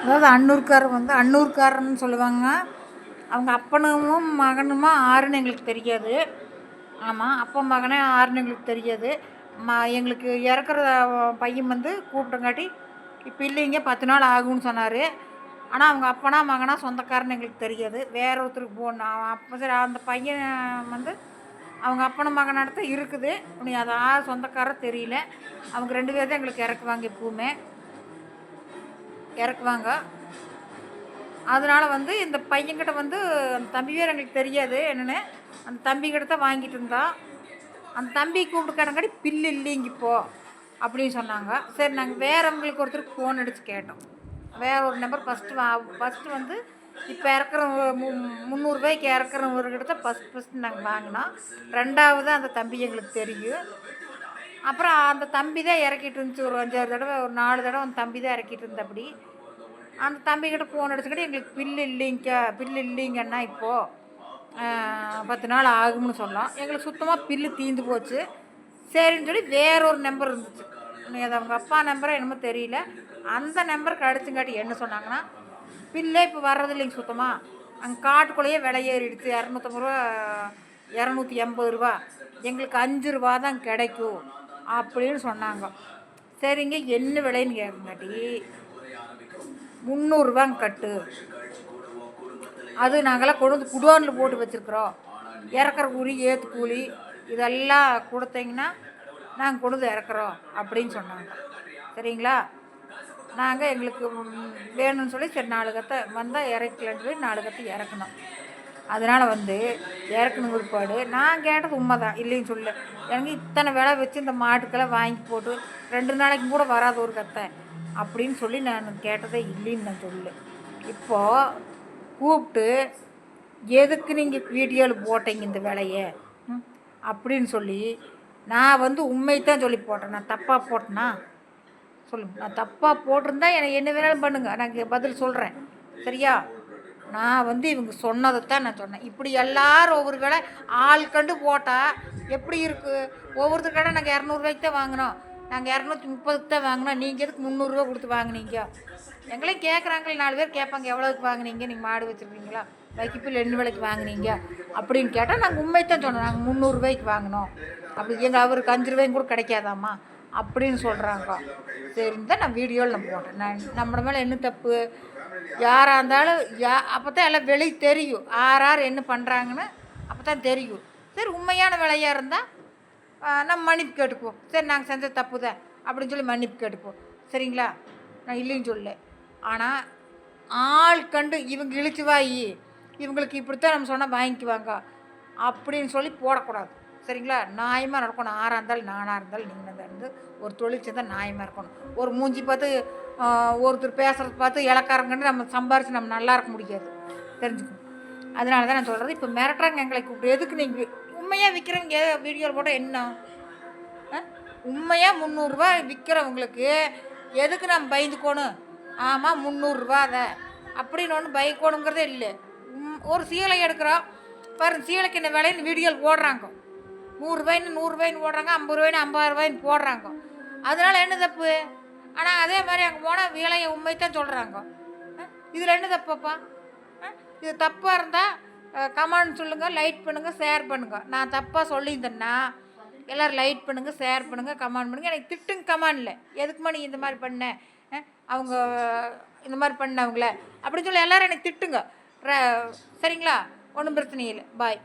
அதாவது அன்னூர்காரர் வந்து அன்னூர்காரன்னு சொல்லுவாங்க. அவங்க அப்பனும் மகனுமா ஆறுன்னு எங்களுக்கு தெரியாது. ஆமாம், அப்பா மகனே ஆறுன்னு எங்களுக்கு தெரியாது. எங்களுக்கு இறக்குற பையன் வந்து கூப்பிட்டங்காட்டி இப்போ இல்லைங்க 10 நாள் ஆகும்னு சொன்னார். ஆனால் அவங்க அப்பனா மகனா சொந்தக்காரன்னு எங்களுக்கு தெரியாது. வேற ஒருத்தருக்கு போகணும். அப்போ சரி அந்த பையன் வந்து அவங்க அப்பனும் மகனாட்ட இருக்குது. நீ அது யார் சொந்தக்காரர் தெரியல. அவங்க 2 பேர் தான் எங்களுக்கு இறக்குவாங்க, எப்பவுமே இறக்குவாங்க. அதனால் வந்து இந்த பையன்கிட்ட வந்து அந்த தம்பி பேர் எங்களுக்கு தெரியாது என்னென்னு. அந்த தம்பிக்கிட்ட தான் வாங்கிட்டு இருந்தோம். அந்த தம்பி கூப்பிட்டு கேட்டங்காட்டி பில்லு இல்லைங்க இப்போ அப்படின்னு சொன்னாங்க. சரி, நாங்கள் வேறவங்களுக்கு ஒருத்தருக்கு ஃபோன் அடித்து கேட்டோம். வேற ஒரு நம்பர் ஃபஸ்ட்டு வந்து இப்போ இறக்குற ₹300 இறக்குறவர்கிட்ட தான் ஃபஸ்ட்டு நாங்கள் வாங்கினோம். 2வது அந்த தம்பி எங்களுக்கு தெரியும். அப்புறம் அந்த தம்பி தான் இறக்கிட்டு இருந்துச்சு. ஒரு 5-6 தடவை, ஒரு 4 தடவை அந்த தம்பி தான் இறக்கிட்டு இருந்தபடி. அந்த தம்பிக்கிட்ட ஃபோன் அடிச்சுக்கிட்டு எங்களுக்கு பில்லு இல்லைங்கண்ணா இப்போது 10 நாள் ஆகும்னு சொன்னோம். எங்களுக்கு சுத்தமாக பில்லு தீர்ந்து போச்சு. சரின்னு சொல்லி வேற ஒரு நம்பர் இருந்துச்சு. அது அவங்க அப்பா நம்பரை என்னமோ தெரியல. அந்த நம்பருக்கு அடிச்சுங்காட்டி என்ன சொன்னாங்கன்னா, பில்லே இப்போ வர்றதில்லைங்க சுத்தமாக. அங்கே காட்டுக்குள்ளேயே விலை ஏறிடுச்சு. ₹250 ₹280. எங்களுக்கு ₹5 தான் கிடைக்கும் அப்படின்னு சொன்னாங்க. சரிங்க, என்ன விலைன்னு கேட்குங்காட்டி ₹300 கட்டு. அது நாங்களாம் கொண்டு வந்து குடோனில் போட்டு வச்சுருக்குறோம். இறக்குற கூலி, ஏற்று கூலி இதெல்லாம் கொடுத்தீங்கன்னா நாங்கள் கொண்டு வந்து இறக்குறோம் அப்படின்னு சொன்னாங்க. சரிங்களா, நாங்கள் எங்களுக்கு வேணும்னு சொல்லி சரி 4 கத்தை வந்தால் இறக்கலான்னு சொல்லி 4 கத்தை இறக்கணும். அதனால் வந்து இறக்குன பிற்பாடு நான் கேட்டது உண்மை தான், இல்லைன்னு சொல்லு. எனக்கு இத்தனை விலை வச்சு இந்த மாட்டுக்கெல்லாம் வாங்கி போட்டு 2 நாளைக்கும் கூட வராது ஒரு கத்தை அப்படின்னு சொல்லி நான் கேட்டதே இல்லைன்னு நான் சொல்லு. இப்போது கூப்பிட்டு எதுக்கு நீங்கள் வீடியோவில் போட்டீங்க இந்த விலையை அப்படின்னு சொல்லி நான் வந்து உண்மைத்தான் சொல்லி போட்டேன். நான் தப்பாக போட்டேன்னா சொல்லுங்கள். நான் தப்பாக போட்டிருந்தா எனக்கு என்ன வேணாலும் பண்ணுங்கள், நான் பதில் சொல்கிறேன். சரியா, நான் வந்து இவங்க சொன்னதைத்தான் நான் சொன்னேன். இப்படி எல்லோரும் ஒவ்வொரு விலை ஆள் கண்டு போட்டால் எப்படி இருக்குது? ஒவ்வொருத்தர் கடை நாங்கள் ₹200 தான் வாங்கினோம், நாங்கள் 230க்கு தான் வாங்கினோம், நீங்கள் எதுக்கு ₹300 கொடுத்து வாங்கினீங்க? எங்களையும் கேட்குறாங்களே, 4 பேர் கேட்பாங்க, எவ்வளோக்கு வாங்கினீங்க, நீங்கள் மாடு வச்சுருக்கீங்களா, வைக்கப்பில் என்ன விலைக்கு வாங்கினீங்க அப்படின்னு கேட்டால் நாங்கள் உண்மைத்தான் சொன்னோம். நாங்கள் ₹300 வாங்கினோம். அப்படி எங்கள் அவருக்கு ₹5 கூட கிடைக்காதாம்மா அப்படின்னு சொல்கிறாங்க. சரின்னு தான் நான் வீடியோவில் நான் போட்டேன். நம்மள மேலே என்ன தப்பு? யாராக இருந்தாலும் அப்போ தான் எல்லாம் விலை தெரியும், யார் என்ன பண்ணுறாங்கன்னு அப்போ தான் தெரியும். சரி, உண்மையான விலையாக இருந்தால் நம்ம மன்னிப்பு கேட்டுக்குவோம். சரி, நாங்கள் செஞ்ச தப்பு தான் அப்படின்னு சொல்லி மன்னிப்பு கேட்டுக்குவோம். சரிங்களா, நான் இல்லைன்னு சொல்ல. ஆனால் ஆள் கண்டு இவங்க இழிச்சுவாயி, இவங்களுக்கு இப்படித்தான் நம்ம சொன்னால் வாங்கிக்குவாங்க அப்படின்னு சொல்லி போடக்கூடாது. சரிங்களா, நியாயமாக நடக்கணும். ஆறாக இருந்தாலும் நானாக இருந்தாலும் நீங்கள் தான் இருந்து ஒரு தொழில் செஞ்சால் நியாயமாக இருக்கணும். ஒரு மூஞ்சி பார்த்து ஒருத்தர் பேசுகிறத பார்த்து இலக்காரங்கன்னு நம்ம சம்பாரித்து நம்ம நல்லா இருக்க முடியாது, தெரிஞ்சுக்கணும். அதனால தான் நான் சொல்கிறது. இப்போ மிரட்டுறாங்க எங்களை கூப்பிட்டு. எதுக்கு நீங்கள் உண்மையாக விற்கிறவங்க வீடியோவில் போட்டால் என்ன? உண்மையாக ₹300 விற்கிறவங்களுக்கு எதுக்கு நம்ம பயந்துக்கணும்? ஆமாம், ₹300 அதை அப்படின்னு ஒன்று பயக்கணுங்கிறதே இல்லை. ஒரு சீலை எடுக்கிறோம் பாருங்க, சீலைக்கு என்ன விலைன்னு வீடியோவில் போடுறாங்க. ₹100 போடுறாங்க, ₹50 ₹50 போடுறாங்க. அதனால் என்ன தப்பு? ஆனால் அதே மாதிரி அங்கே போனால் விலையை உண்மைத்தான் சொல்கிறாங்க. இதில் என்ன தப்புப்பா? இது தப்பாக இருந்தால் கமெண்ட் சொல்லுங்கள், லைக் பண்ணுங்கள், ஷேர் பண்ணுங்கள். நான் தப்பாக சொல்லியிருந்தேன்னா எல்லோரும் லைக் பண்ணுங்கள், ஷேர் பண்ணுங்கள், கமெண்ட் பண்ணுங்கள். எனக்கு திட்டுங்க கமெண்டில். எதுக்குமா நீ இந்த மாதிரி பண்ண, அவங்க இந்த மாதிரி பண்ணவங்கள அப்படின்னு சொல்லி எல்லோரும் எனக்கு திட்டுங்க. சரிங்களா, ஒன்றும் பிரச்சனை இல்லை. பாய்.